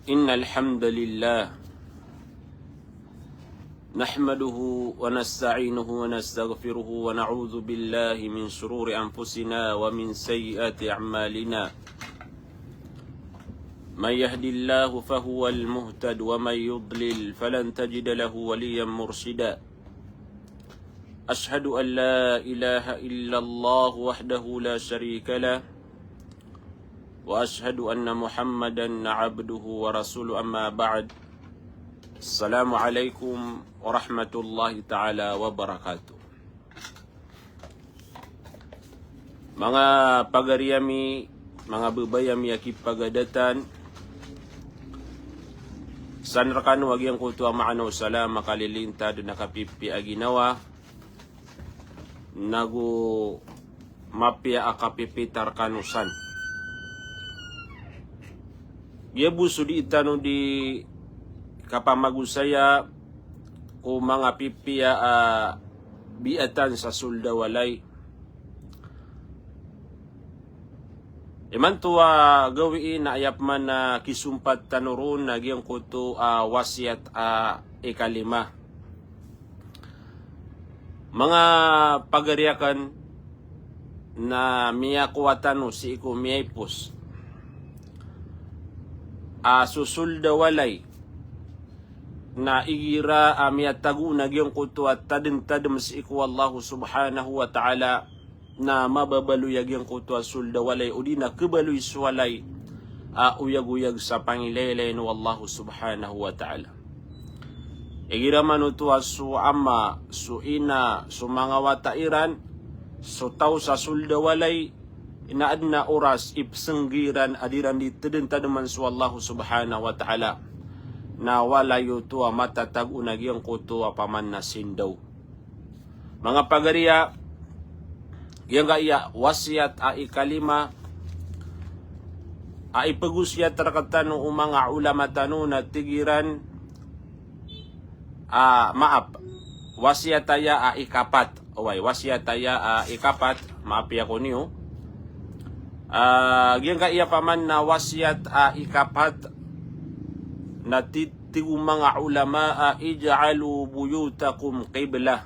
إن الحمد لله نحمده ونستعينه ونستغفره ونعوذ بالله من شرور أنفسنا ومن سيئات أعمالنا من يهد الله فهو المهتد ومن يضلل فلن تجد له وليا مرشدا أشهد أن لا إله إلا الله وحده لا شريك له وأشهد أن محمدا عبده ورسوله أما بعد السلام عليكم ورحمة الله تعالى وبركاته. Mga pagariyami, mga babayami akip pagadatan, sanrakan wag yang kutua maano sala makalilinta do nakapipi aginawa, nagu mapia akapipitar kanusan. Dia buso di itano di kapamagusaya o mga pipia biatan sa sulda walay. Iman tuwa gawiin na ayap man na kisumpat tanurun na giyang kuto wasiat ikalima. Mga pagariakan na miyakuwatano si iku miyaipos. Susulda walay na igira miyatagu na giyong kuto at tadem si iku Allah subhanahu wa ta'ala na mababaluy agiyang kuto at sulda walay o di na kabaluy suwalay uyag-uyag sa pangilelay no Allah subhanahu wa ta'ala. Igira manuto su ama, su ina, su mga watairan, su tao sa sulda walay inaad na oras ipsenggiran adiran di tadentademan su Allah subhanahu wa ta'ala na wala yutua matatag unagiyang kutua paman na sindaw. Mga pagariya, yang gaya wasiat ikalima ipagusyat rakatano mga ulama tano na tigiran wasiataya ikapat. Away, wasiataya ikapat, maapya ko niyo. Yang kaya paman na wasiat ikapat na titigu mga ulama ij'alu buyutakum qiblah.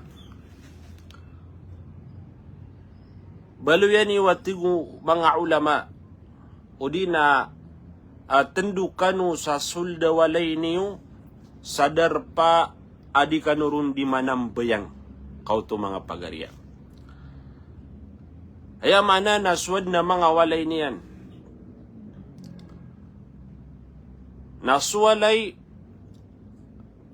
Baluyani watigu mga ulama o di na tendukanu sa sulda walay niyo sadar pa adi kanurun di manambayang kauto mga pagariya. Ay mana naswad na mga walay niyan. Naswalay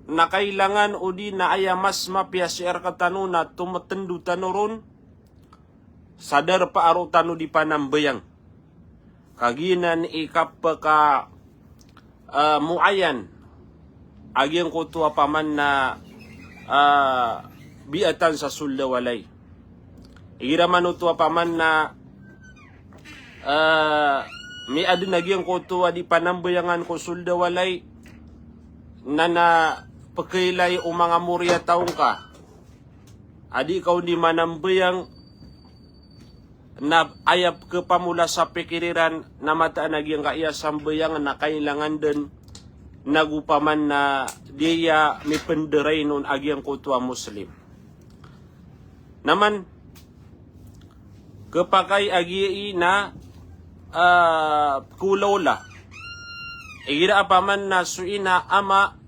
na kailangan o di na aya mas mapiasyar katano na tumatendu tanurun sadar pa aro tano di panambayang. Kaginan ikapaka muayan agyang kutua paman na biatan sa sulda walay. Igira manutua paman na may adin nagyang kutua di panambayangan ko sulda walay na pagkailay o mga murya taong ka. Adi ikaw di manambayang na ayap ke pamula sa pikiriran na mata nagyang kaya sambayangan na kailangan din nagupaman na diya may penderay nun agyang kutua muslim. Naman kapakay agi na kulawla. Igira apaman na suina ama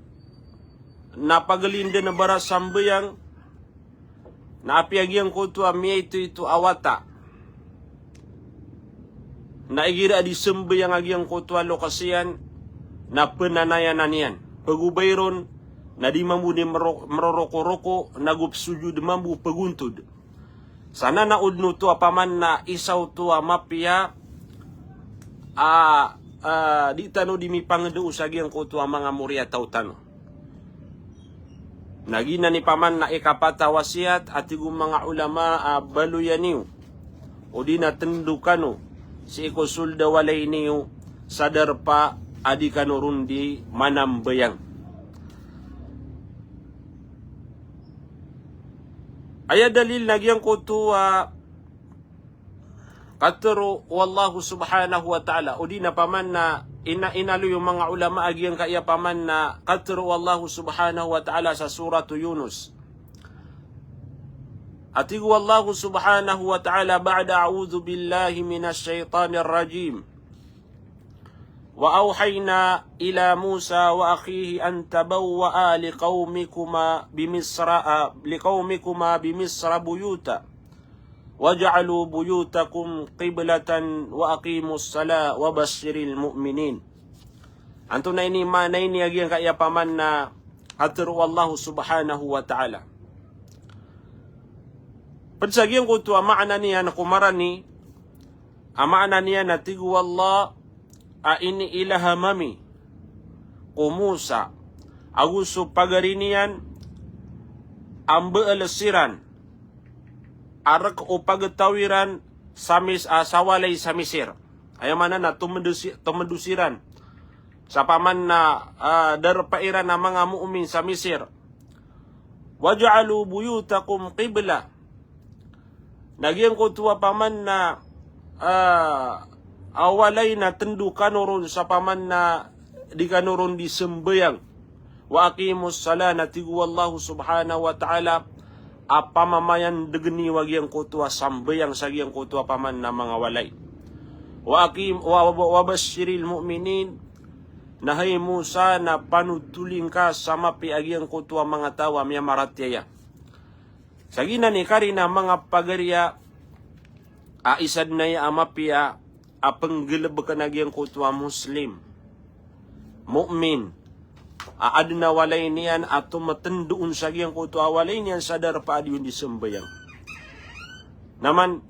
na pagalinda na bara sambayang na apiagyang kutua miya ito awata. Na igira di sambayang agyang kutua lokasyan na penanayan niyan. Pagubayron na di mamuni maroroko-roko nagupsujud mambu paguntud. Sana naudno to paman na isaw to mapia di tano di mi pangdu usagi ang kuto mga murya tautano. Nagina ni paman na ikapata wasiat at mga ulama baluyaniw o di na tendukano si ikusulda walay niyo sadar pa adi kanurundi manambayang. Aya dalil nagyang kutuwa katero wallahu subhanahu wa ta'ala udi na paman na inalo yung mga ulama agyang kaya paman na katero wallahu subhanahu wa ta'ala sa suratu Yunus. Atigu wallahu subhanahu wa ta'ala ba'da a'udhu billahi minash shaitanir rajim. Wa awhayna ila Musa wa akhihi an tabawwa'a liqaumikuma bimisra buyuta waj'alu buyutakum qiblatan wa aqimus sala wa basyiril mu'minin. Anto na ini manay ni agyang kaya paman na hatru wallahu subhanahu wa ta'ala. Padsagyan ko to maana niya na kumarani maana niya na tigu wallah ini ilahamami kumusa aguso pagarinian ambe alasiran arak o pagtawiran sawalay sa Misir. Ayaw mana na tumedusiran sa paman na darpairan na mga mu'min sa Misir. Waj'alu buyutakum qibla. Nagyan ko tuwa paman na awalay na tendu kanuron sa paman na di kanuron di sembayang. Wa aqimus sala na tigu wallahu subhanahu wa ta'ala apamamayan degni wagyang kutua sambayang sagyang kutua paman na mga walay. Wa basyiril mu'minin nahay Musa na panutuling ka sa mapi agyang kutua mga tawa miya maratyaya. Sagina ni karina mga pagarya isad na ya amapia apenggeleb kanagyang kutua muslim mu'min adna walay niyan ato matenduun sagyang kutua walay niyan sadar pa adi di sembayang. Naman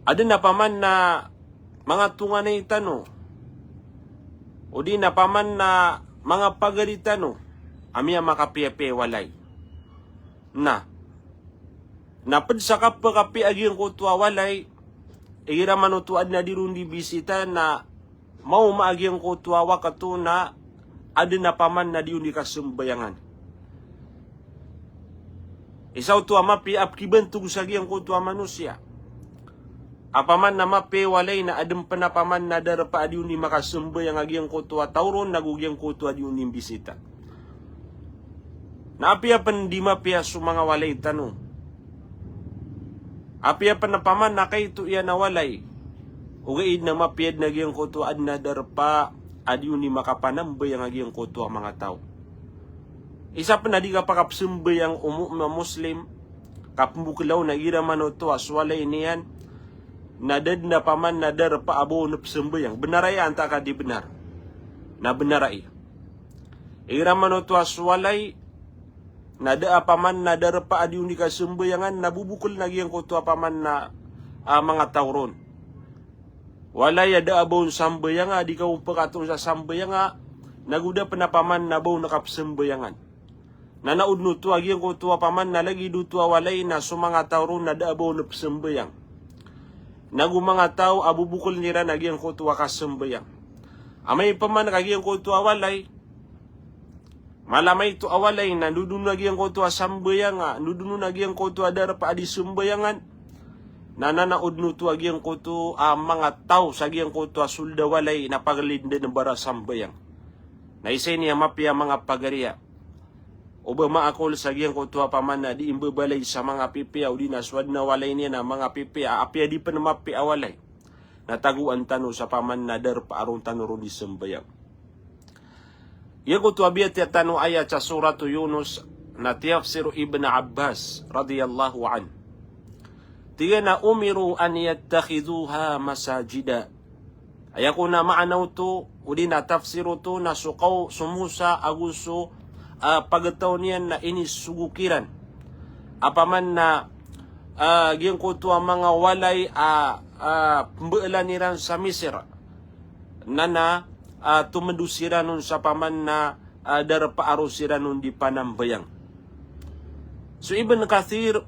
adna paman na mga tunganay tano o di na paman na mga pagaritano amia makapiape walay. Napad sa kapakapi agyang kutua walay igira manutuad na dirundi bisita na mau maagyang kutua wakato na adna paman na diundi kasumbayangan. Isaw tuwa mapi apkibentug sagyang kutua manusia. Apaman na mapi walay na adem penapaman na darpa diundi makasumbayang agyang kutua tauron nagugyang kutua diundi bisita. Naapia pandima pia sumanga walay tanong. Apia panapaman na kay ito iya nawalay. Ugaid na mapiad na giyang kutua na darpa adiyo ni makapanambay ang agiyang kutua mga tao. Isa pa na di ka pakapsumbay ang muslim kapumbukilaw na ira manoto aswalay niyan na dad na paman na darpa abo napsumbay ang benaray anta ka di benar. Na benaray. Ira manoto aswalay nada paman na darpa adi undi kasumbayangan nabubukol na giyang kutua paman na mga tauron. Wala yada abon sambayanga di ka umpakatong sa sambayanga naguda penapaman na baw nakapsambayangan. Nanaudno tu agiyang kutua paman na lagi dutua walay na sumanga tauron nada abaw napsambayang. Nagu mga tao abubukol nira na giyang kutua kasambayang. Amay paman kagiyang kutua walay malamay tu awalay na nudun nagyang kutua sambayanga, nudun nagyang kutua darpa adi sumbayangan, nananaod no tu agyang kutu mga tao sa agyang kutua sulda walay na paglinda ng bara sambayang. Naisay niya mapia mga pagariya. Uba maakol sa agyang kutua paman na di imbabalay sa mga pipi o di naswad na walay niya na mga pipi apia di pa na mapi awalay. Nataguan tano sa paman na darpa aron tanuro di sambayang. Yago tu abiyat ya tanu ayat sa suratu Yunus na tafsir Ibn Abbas radhiyallahu an. Tiga na umiru an yattakhiduha masajida. Ayako na maanaw to udi na tafsiru to na sukaw sumusa aguso pagataw niyan na inisugukiran. Apaman na giyang ko to ang mga walay pembeelan niran sa Misir na tumedusiran nun sa paman na darpa arusiran nun di panambayang. So Ibn Kathir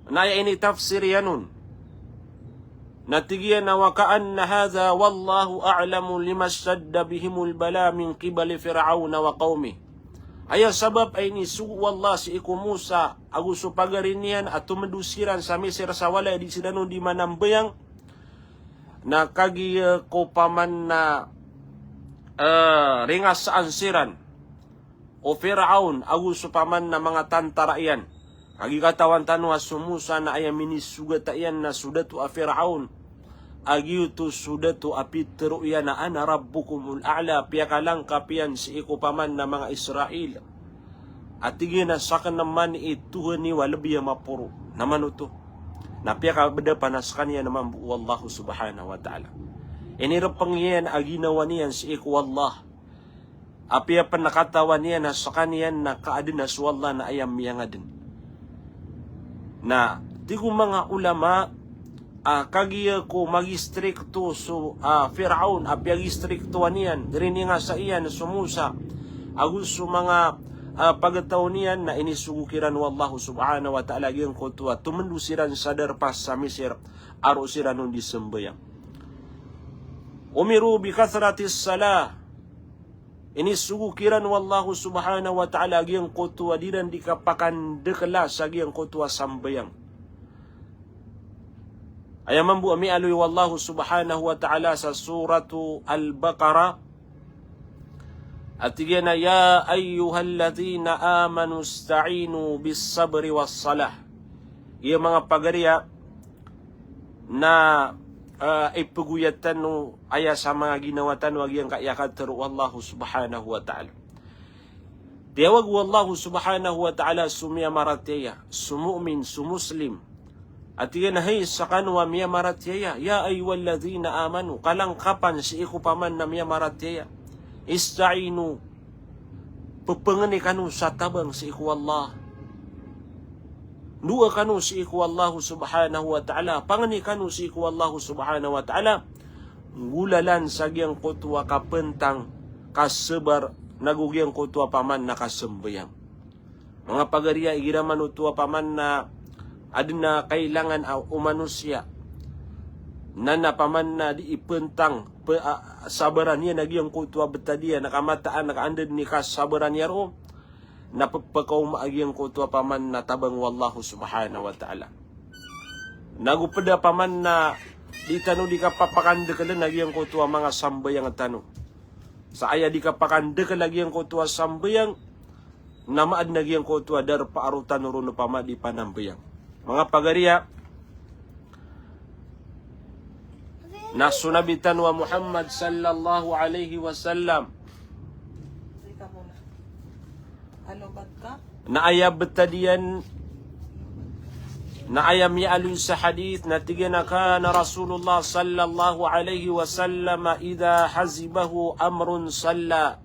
Na ini tafsir yanun. Natigiyan na wakaan na hadha wallahu a'lamu lima shadda bihimul bala min qibali fir'aun wa qawmi. Aya sabab ay ni wallah si iku Musa aguso pagarinian at tumedusiran sa Mesir sa wala di sidanon di manambayang na kagi ko paman na ringas sa ansiran o Fir'aun aguso paman na mga tantaraian. Kagi katawan tanwa sumusa na aya minisugat iyan na sudatu a Fir'aun. Agiutu sudatu apitru iyan na ana rabbukumul a'la. Piyakalang kapiyan si iku paman na mga Israel. At tigin na sakan naman ituhan ni walabiya mapuro. Naman ito. Na piyaka panas kanya naman bu Allah subhanahu wa ta'ala. Inirap pangyan aginawa niyan si iku Allah. Apia panakatawan niya na sa kaniyan na kaadin na suwalla na ayam miyangadin. Na tigo mga ulama kagiya ko magistrikto so Fir'aun apia gistrikto niyan rini nga sa iyan sumusa agus so mga pagataw niyan na inisugukiran wallahu subhanahu wa ta'ala gyang kutwa tumendusiran sadar pas sa Mesir aro siranun disembayang. Umiru bi kathratis salah. Inisugukiran wallahu subhanahu wa ta'ala gyang kutwa dinan dikapakan dekla sa gyang kutwa sambayang. Ayaman bu ami aloy wallahu subhanahu wa ta'ala sa suratu Al-Baqarah. At na ya ayyuhalladhina amanu ista'inu bis sabri was salah. Iya mga pagariya na ipaguyatan no aya sa mga ginawatan wag yang kayakat tero wallahu subhanahu wa ta'ala. Tiyawag wallahu subhanahu wa ta'ala sumia maratiya, sumu'min, sumuslim. At iyan hay sa kanwa miya maratiya, ya ayyuhalladhina amanu, kalangkapan si iku paman na miya maratiya. Ista'inu, pupengani kanu sa tabang si iku Allah. Dua kanu si iku Allah subhanahu wa ta'ala. Pangani kanu si iku Allah subhanahu wa ta'ala. Ngulalan sa giyang kutwa kapentang kasebar nagugyang kutwa paman na kasembayang. Mga pagariya igiraman utwa paman na adina kailangan manusia na napaman na di ipentang sabaran niya nagyang kutwa betadiya nakamataan nakaandad ni kasabaran niya ro napagpakaw maagyang kutwa paman na tabang wallahu subhanahu wa ta'ala. Nagupada paman na di tano di kapapakanda ka lang nagyang kutwa mga sambayang tano. Sa aya di kapakanda ka nagyang kutwa sambayang namaad nagyang kutwa dar paarutan ro pama di panambayang. Mga pagariya na sunabitan wa Muhammad sallallahu alaihi wasallam na ayab betadian na ayam ya'alu sa hadith na tigana kana Rasulullah sallallahu alaihi wasallam idha hazibahu amrun salla.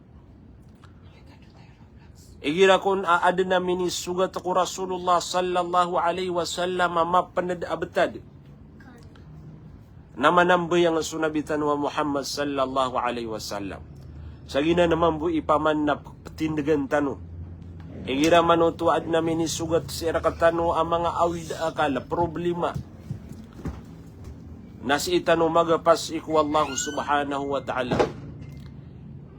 Igira kun aadna mini sugat ko Rasulullah sallallahu alaihi wasallam mapanad abtad. Namanamboy ang sunabitan wa Muhammad sallallahu alaihi wasallam. Sagina naman bu ipaman na tindagan tano. Igira manutuad na mini sugat si rakatano ang mga awid akala problema. Nasi itano magapas iku Allah subhanahu wa ta'ala.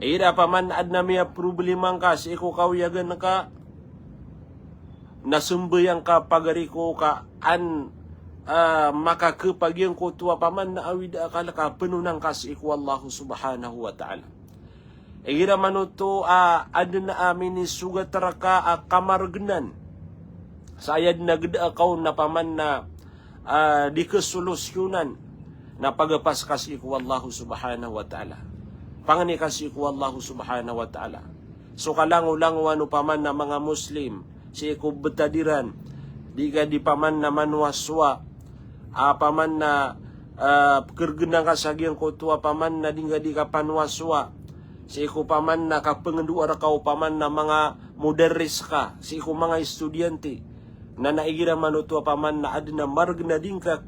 Ira paman adna miya problemang ka si iko kawiyagan ka nasumbayang ka pagariko ka an makakapagyan ko tuwa paman na awid akala ka penunang ka si iko Allah subhanahu wa ta'ala. Ira manuto adna amin ni sugat raka kamargenan sayad na geda akaw na paman na di kesolusyonan na pagapas ka si iko Allah subhanahu wa ta'ala. Pangani kasi ko Allah subhanahu wa ta'ala. So kalango-lango ano paman na mga Muslim, si ko betadiran, di ka di paman na manwaswa, paman na kergenang kasagyang ko tuwa paman na di ka panwaswa, si ko paman na kapengenduar ka paman na mga moderis ka, si ko mga estudyante, na naigira manutua paman na adna margna dingka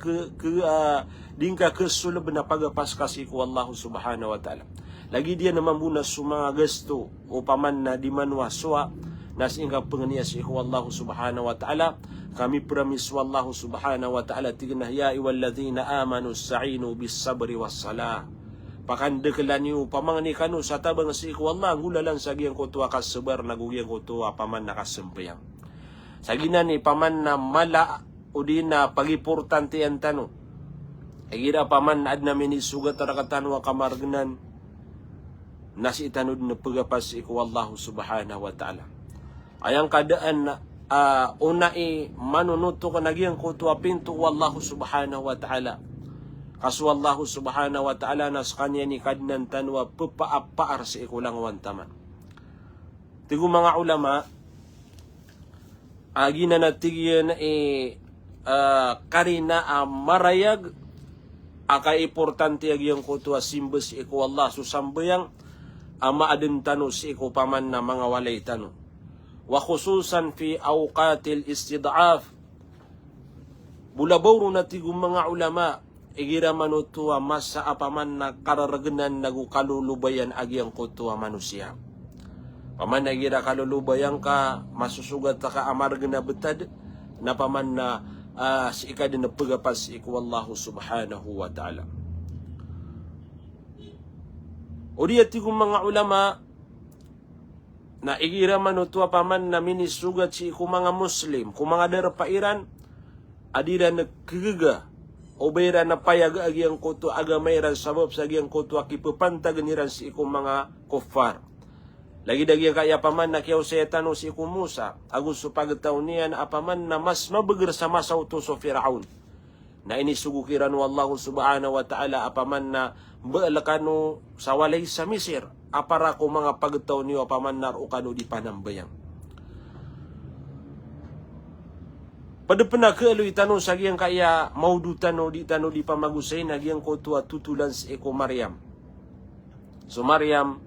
dingka kesulab na pagapas kasi ko Allah subhanahu wa ta'ala. Lagi dia naman muna sa mga gasto o paman na di manwaswa nas inga pengnias iku Allah subhanahu wa ta'ala kami promise wallahu subhanahu wa ta'ala tigna ya ayyuhalladzina amanu sa'inu bis sabri was salah pakande kelaniu pamangni kanu satabang si iku Allah gulalan sagiang kutua kasebar nagugiang kutua paman nakasempeyang sagina ni paman na mala udina pagipurtan tiyan tanu agira paman adna mini sugat tarakatan wa kamargnan nasi tanud na pagapas iku Allah subhanahu wa ta'ala ayang kadaan unai manunuto ka nagyang kutua pintu wallahu subhanahu wa ta'ala kasu Allah subhanahu wa ta'ala nas kanya ni kadnan tanwa pepaapar sa ikulang wantaman tigo mga ulama agina na tigyan karina marayag aka importante agyang kutua simbes iku Allah susambayang ama adin tanu si iku paman na mga walay tanu wa khususan fi awqatil istid'af bulabawro na tigong mga ulama igira manutua masa apaman na kararaganan nagu kalulubayan agyang kutua manusia paman na igira kalulubayan ka masusugat ka amargana betad na paman na si ikadin na pagapas iku Allahu subhanahu wa ta'ala uriya tigong mga ulama na igira manutua paman na minisugat si iku mga muslim kung mga darapairan adira nagkagaga o bayra na payag agyang kuto agamayran sabab sa agyang kuto akipapantaganiran si iku mga kuffar lagi dagi kaya paman na kiyaw sa etano si iku Musa agus supagataw niyan apaman na mas mabagar sa masauto so Firaun na inisugukiran wallahu subhanahu wa ta'ala apaman na baalakano sa walay sa Misir apara ko mga pagtaw niyo apaman na ukano di panambayang padapena kealoy tanong sa giyang kaya maudutano di tano di pamagusay na giyang ko tuwa tutulan sa eko Maryam so Maryam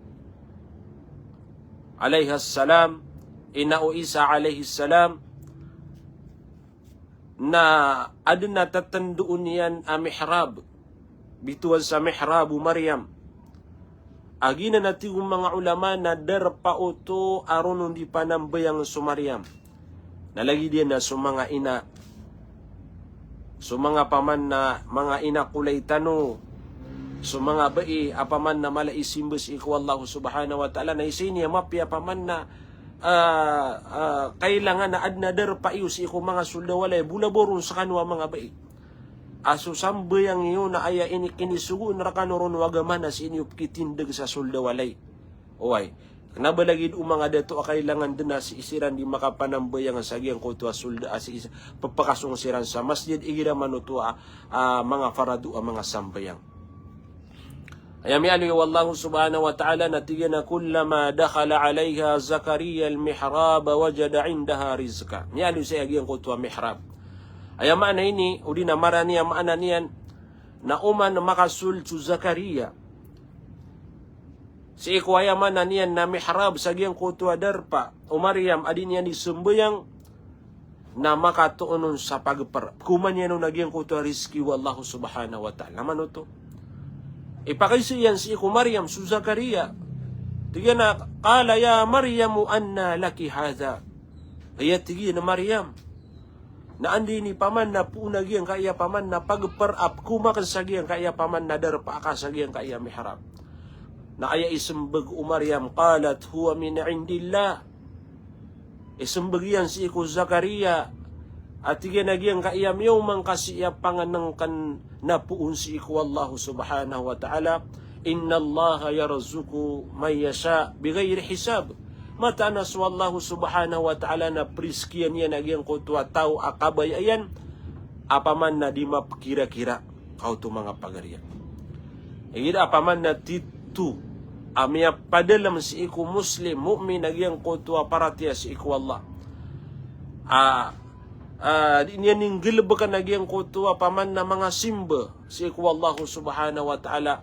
alayhas salam ina o Isa alayhis salam na adun na tatandoon niyan mihrab bituan sa mihrabu Maryam agina natigong mga ulama na darpauto aron di panambayang so Maryam nalagi din na so mga ina so mga paman na mga ina kulay tano so mga bai apaman na malaisimbes iku Allah subhanahu wa ta'ala na isiniya mapya paman na kailangan na adna darpaiyo si iku mga suldawalay bulaboron sa kanwa mga bai aso sambayang iyo na aya inisugo na kanoron wagaman as inyup kitindag sa suldawalay oy nabalagid mga dato kailangan din na si isiran di makapanambayang sa agyang kutua sulda as papakasong siran sa masjid igira manutua mga faradu mga sambayang ayami anu wallahu subhanahu wa ta'ala natigan na kullama dakhala alayha Zakaria al-mihrab wajada indaha rizqa ni anu sa agyang kutua mihrab ayama na ini udi na marani maana niyan na uman makasul tu Zakaria si iku ayaman na niyan na mihrab sa giyang kutua darpa o Maryam adin niyan isumbayang na makatuunon sa pagpar kuman yan o nagyang kutua rizki wallahu subhanahu wa ta'ala naman ito ipakaiso yan si iku Maryam su Zakaria tiga na kala ya Maryamu anna laki hadha ayat tiga na Maryam na andi ni paman na punagiyang kaya paman na pagparap kumakan sa giyang kaya paman na darpa ka sa giyang kaya mihrab na aya isembag Maryam qalat huwa min indillah isembag yan si iku Zakaria at iginagyan kaiyam yung mangkasiya panganangkan na puun si iku Allah subhanahu wa ta'ala inna Allah yarzuku may yasha bigayri hisab matanas wallahu subhanahu wa ta'ala na priskian yan agyang kutwa tao akabay ayan apaman na di mapkira-kira kauto mga pagariya igid apaman na titu amya padalam si iku muslim mu'min agyang kutwa paratiya si iku Allah niyaning gilbakan agyang kutwa paman na mga simba si iku Allah subhanahu wa ta'ala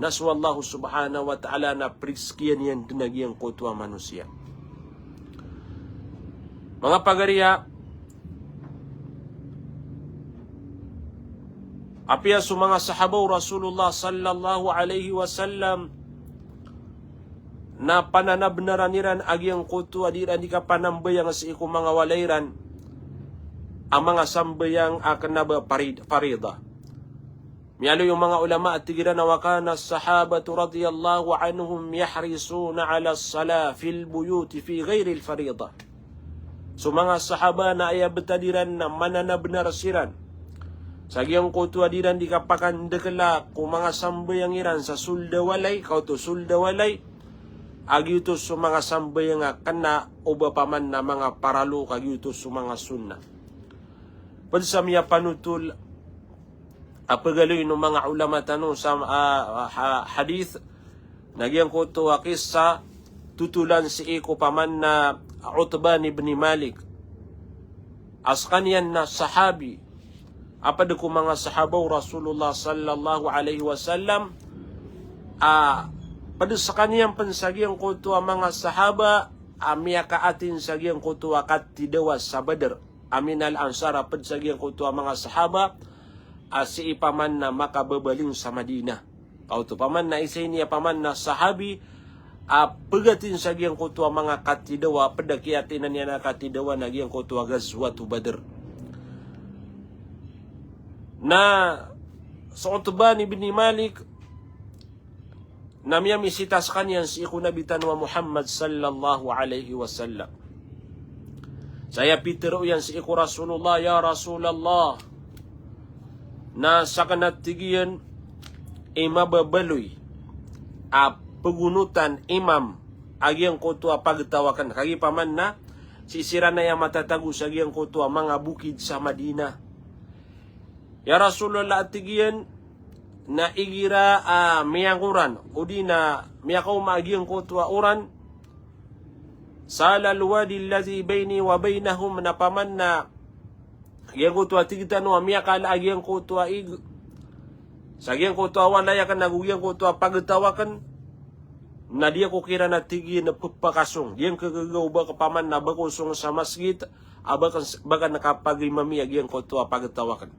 naswallahu subhanahu wa ta'ala na priskian yan dinagyang kutwa manusia. Mga pagariya, apia sa mga sahabaw Rasulullah sallallahu alaihi wasallam na pananabnaraniran agyang kutu adiran di ka panambayang sa iku mga walayran ang mga sambayang akan na parida. Miyalo yung mga ulama at tigiran na wakana sahabatu radiyallahu anhum yahrisuna ala sala fil buyuti fi ghairi farida. So mga sahaba na ayabtadiran na mananabnar siran sagyang kutu adiran di kapakan dekela kung mga sambayang iran sa suldawalay, kauto suldawalay, agiutos sa mga sambayang kana uba paman na mga paralo kagiutos sa mga sunna. Padsamiya panutul apagaloy ng mga ulama tanong sa hadith nagyang kutu kisah tutulan si iko paman na Utban ibn Malik. Askanyan na sahabi apad ko mga sahabaw Rasulullah sallallahu alaihi wasallam pada sa kaniyang pansagyang kutu ang mga sahaba amya kaatin sagyang kutu akat tidawas sa Badr amin al-ansar apad sagyang kutu ang mga sahaba si ipaman na makababaling sa Madina. Kauto paman na isa niya paman na sahabi pagatin sagyang kutu ang mga katidawa padakiatin na niya na katidawa nagyang kutu gazwatu Badr. Na sa Utban ibn Malik namya misitas kanyan si iku nabitan wa Muhammad sallallahu alaihi wasallam. Saya Peter uyan si iku Rasulullah, ya Rasulullah, na sa kanatigian imababaloy pagunutan imam agyang kutu pagtawakan kagi paman na sisira na yang matatago sa agyang kutu mga bukid sa Madina. Ya Rasulullah atigian na igira miyanguran o di na miyakaw maagyang kutwa uran sa lalwadi allazi bayni wa baynahum na paman na agyang kutwa tigitan wa miyakal agyang kutwa sa agyang kutwa walayakan nagugyang kutwa pagtawakan na dia ko kira na tigi na pupakasong diyang kagagaw ba kapaman na bakosong sa masjid baka nakapagimami agyang kutwa pagtawakan.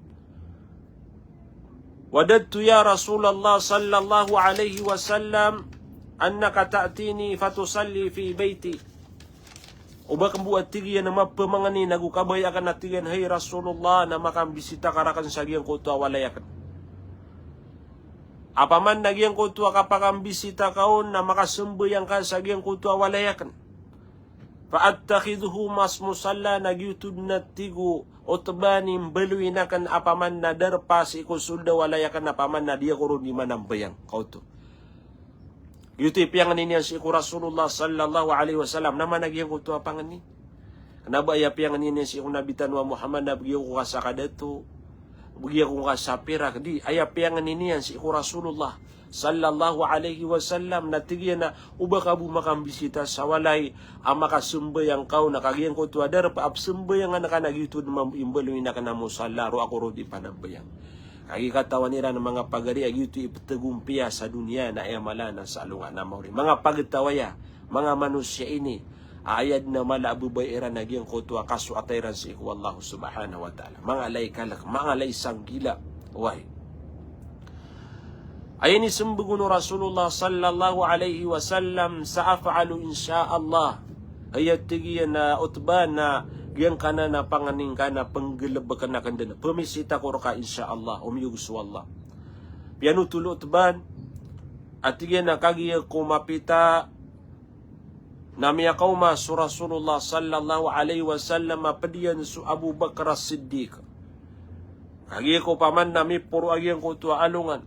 Wadadtu ya Rasulullah sallallahu alaihi wasallam annaka ta'tini fatusalli fi baiti. Uba kang buat tigiyan na mapamangani nagukabay akan natigan hay Rasulullah na makambisita karakan sa giyang kutu walayakan. Apaman nagyang kutu kapakambisita kaon na makasumbayang ka sa giyang kutu walayakan. Fa'attakhidhu mas musalla nagyutud na tigo Utbanim baluin akan apaman na darpa si kusulda walayakan apaman na dia kurun di manambayang kauto. Yuti piangan ini si Rasulullah sallallahu alaihi wasallam nama nagyang kutu apangan ni. Kenapa ya piangan ini si nabitan wa Muhammad na bagi ko sa kadatu. Bagi ko sa pira di aya piangan ini si Rasulullah sallallahu alaihi wasallam natigyan na ubakabu makambisita sa walay ang makasumbayang kau nakagyan ko tuwadar pa absumbayang nga nakanagitod mamimbaluin na ka na musala ro ako ro di panambayang kagikatawan nila ng mga pagari agito ipatagumpiya sa dunya na ayamala sa alunga na mauri mga pagtawaya mga manusya ini ayad na malabubay nagyang ko tuwa kaso atayran si iku Allah subhanahu wa ta'ala mga alay kalak mga alay sanggila way. Ayan isumbugun Rasulullah sallallahu alaihi wasallam sa'afa'alu insyaallah. Ayat tigiyan na Utban na giyang kana na panganing kana panggelab ka na kandana. Pumisita ko ka insyaallah umiyugsu Allah. Piano tulo Utban at tigiyan na kagiya kumapita namiya kauma su Rasulullah sallallahu alaihi wasallam apadiyan su Abu Bakar as-Siddiq. Kagiya ko paman nami puro agyan ko tuwa alungan.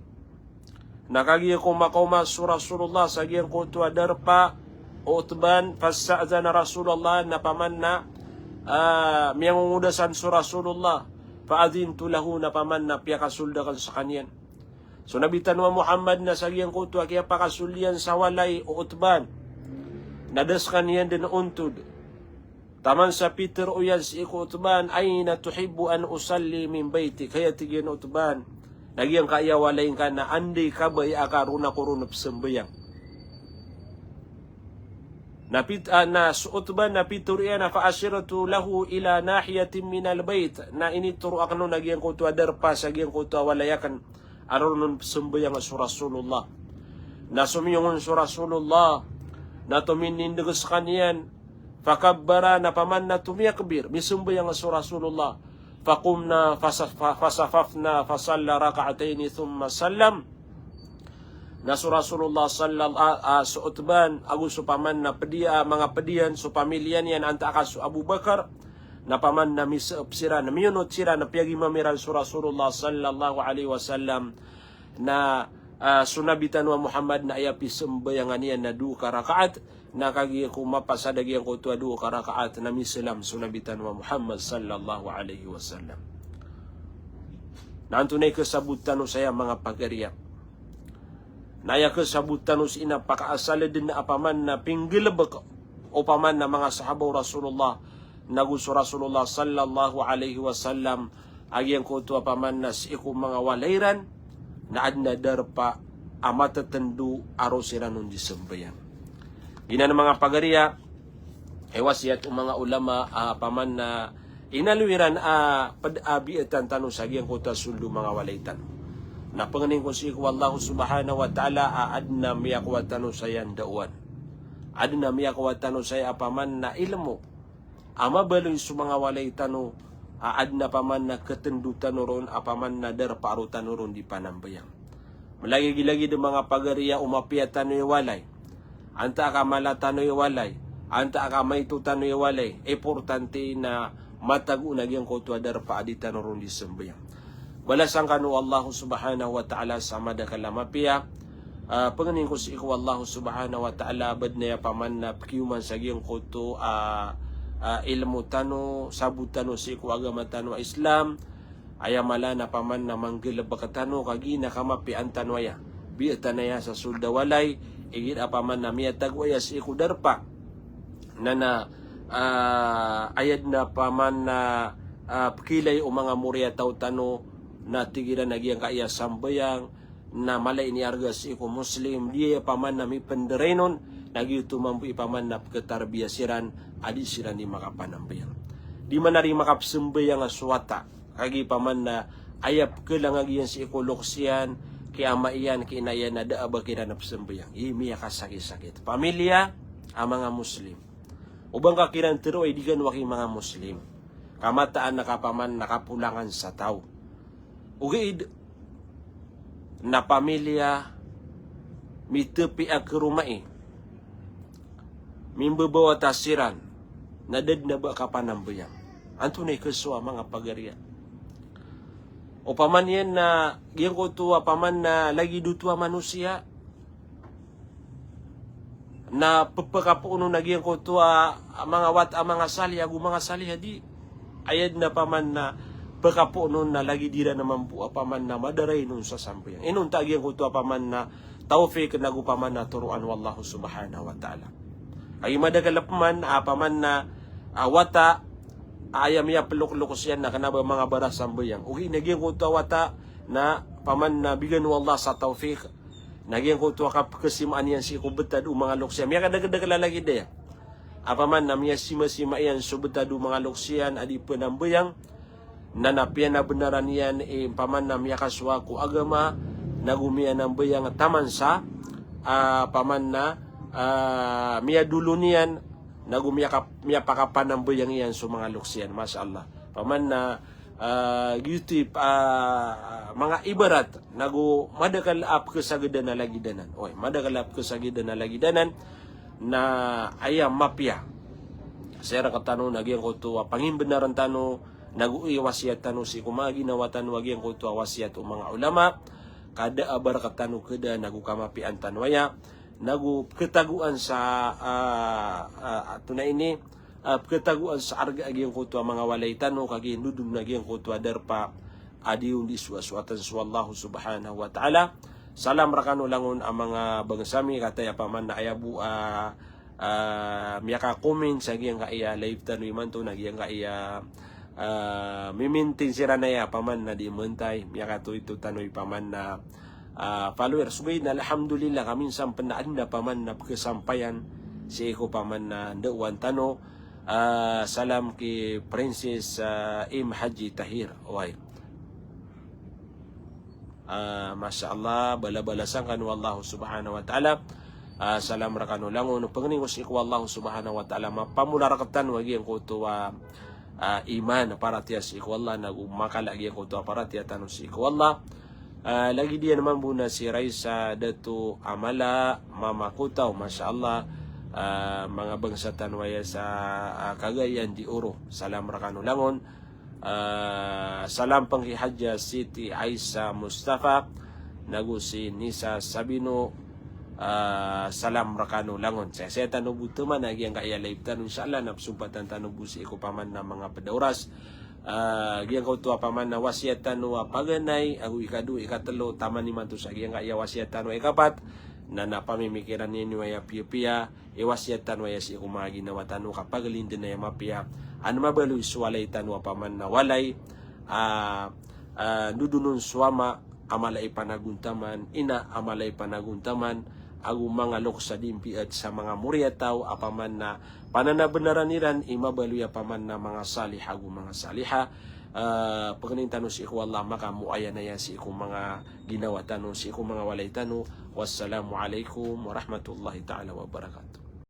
Nakagiya ko makauma su Rasulullah sa giyang kutu adarpa Utban fasa'zana Rasulullah na paman na miyang ungudasan su Rasulullah fa'adhintu lahu na paman na piyakasuldakan sa kanyan. So nabitan wa Muhammad na sa giyang kutu kaya pakasulyan sa walay Utban nadas kanyan din untod. Taman sa Peter uyan si iku Utban ayna tuhibbu an usalli min baiti kaya tigyan Utban nagyang kaya walayin ka na anday ka ba iakaruna kurunap sembayang. Na suutban na pituriya na faasiratu lahu ila nahiyatin minal bait na inituro akno nagyang kutu adarpa sa gyang kutu walayakan arunun sembayang su Rasulullah. Na sumiyungon su Rasulullah na tuminindig sa kaniyan, fakabbara na paman na tumiyakbir, misumbayang sa Rasulullah, faqumna fasafafna fasalla raka'ataini thumma sallam, na sa Rasulullah sa utban, agus paman na mga pedian, sa pamilyan yan, anta akas Abu Bakar, na paman na misap sira, na miyunot sira, na piyagi mamiran sa Rasulullah sallallahu alaihi wasallam, na sunabitan wa Muhammad na ayapi sembayangan niya na 2 rakaat, na kagi kumapasadagi ang kutua 2 rakaat na mislam sunabitan wa Muhammad sallallahu alaihi wasallam. Nantunay kesabutan saya mga pagariya. Naya kesabutan ina pakaasala din na apaman na pinggilabak o paman na mga sahabaw Rasulullah, naguso Rasulullah sallallahu alaihi wasallam, agyang kutua paman na si iku mga walairan, na adna darpa amatatendu aro sira nun disembayan. Ina ng mga pagariya, wasiat mga ulama paman na inaluiran padabiatan tanu sagyang kuta suldu mga walaitan. Na panganing kung si Allah subhanahu wa ta'ala adna miyakwat tanu sayan dauan. Adna miyakwat tanu saya paman na ilmu. Ama baloy su mga walaitanu adna paman na ketendutan ron apaman na darparutan ron di panambayang. Malagi-lagi de mga pagariya umapiatan no walay. Anta ka malatan no walay. Anta ka maitutan no walay. Importante na matagu na gyang kutua darpa aditan ron di sembayang. Balasang kanu Allah subhanahu wa ta'ala sama da kalamapia. Panganing ko si Allah subhanahu wa ta'ala bad na paman na kiuman sa gyang kutu ilmu tano, sabutano si ku agama tano Islam, ayamala na paman na manggilabakatano kagina kamapi antanwaya. Biatanaya sa suldawalay, igit apaman na miyatagwaya si ku darpa, na ayad na paman na kilay o mga murya tao tano, na tigiran nagyang kaya sambayang, na malay ni arga si ku Muslim, diya paman na mi penderenon, nagyuto mampu ipaman na ketarbiyasiran, adi sila ni makapanambayang. Di man na rin makapsambayang aswata, kagi paman na ayap ke lang agiyan si ekoloksiyan, kaya maiyan, kinayan na daaba kinanap sambayang. Imiya ka sakit-sakit. Pamilya, ang mga Muslim. Ubang kakiran tiro ay di ganwaki mga Muslim. Kamataan nakapaman nakapulangan sa tao. Ugiid na pamilya, mitepi agkerumai, mimbabawa tasiran, nadad na ba kapanambayang. Antunay keswa mga pagariya. O paman yan na, yung kutuwa paman na lagi dutua manusia, na pagpakapuno na yung kutuwa mga salih, agu mga salih di, ayad na paman na pagkapuno na lagi dira naman po paman na madaray nun sa sambayang. Inunta yung kutuwa paman na tawfik na paman na turuan wallahu subhanahu wa ta'ala. Ay madagalap man, paman na wata, ayam ya peluk-lukus yan na kanaba mga baras sambayang. Ugi, naging kuto wata na paman na bigan wallah sa tawfiq. Naging kuto kapkasimaan yan si kubetad mga luksyan. Miya kadagala lagi daya. Apaman na miya sima-sima yan subetad mga luksyan adi penambayang. Nanapian na benaran yan paman na miya kaswaku agama. Nagumian ng bayang taman sa paman na miya dulu niyan miya pakapanambayang yan sa mga luksyan. Mashallah. Paman na mga ibarat madakalap kesagidan na lagi danan. Oy, madakalap kesagidan na lagi danan na ayam mapya. Sera katano nagyang kuto pangimbenaran tano nagui wasiat tano si kumagi nawatan wagyang kuto wasiat mga ulama kada abar katano keda nagukamapian tanwaya nagu ketaguan sa tunay ini ketaguan sa arga agyang kuto mga walay tano kagi nudum nagyang kuto darpa adiun di suwatan suwallahu subhanahu wa ta'ala. Salam rakano langon ang mga bangsami kataya paman na ayabu miyaka comment sa giyang kaya live tanoy man to nagyang kaya mimintin sira na ya paman na di mentay miyaka to ito tanoy paman na followers. Ngayon alhamdulillah kami sampan na anda paman na kesampayan si ko paman na dawan tano. Salam ki Princess Im Haji Tahir. Oy. Masya Allah, bala-balasan kanu Allah subhanahu wa ta'ala. salam rakano langon pangingos iku Allah subhanahu wa ta'ala mapamunarakatan wagi ang kuto iman para tias iku Allah makalagi ang kuto para tiatan iku Allah. Lagi dia naman muna si Raisa Datu Amala Mama Kutaw, Masya Allah, mga bangsatan waya sa Cagayan de Oro, salam rakano langon. Salam pangkihadya Siti Aisa Mustafa nagu si Nisa Sabino, salam rakano langon. Saya tanong buto man agi ang kaya live tanong insyaAllah napsumpatan tanong busi ko paman na mga padauras. Giyang kautua paman na wasiatan wa paganay ang ikadu ikatelo taman ni mantu sa giyang kaya wasiatan wa ikapat na napamimikiran ninyo ay piya wasiatan wa si kuma ginawa tanu kapag lindin na mapia an mabalu swalay tanu paman na walay nudunun swama amalay panaguntaman ina amalay panaguntaman agu mga lok sa dimpi at sa mga muryataw apaman na pananabenaran niran imabalu apaman na mga salih agu mga saliha. Pagkanin tanong si iku Allah maka muaya na yan si iku mga ginawa tanong si iku mga walay tanong. Wassalamualaikum warahmatullahi ta'ala wabarakatuh.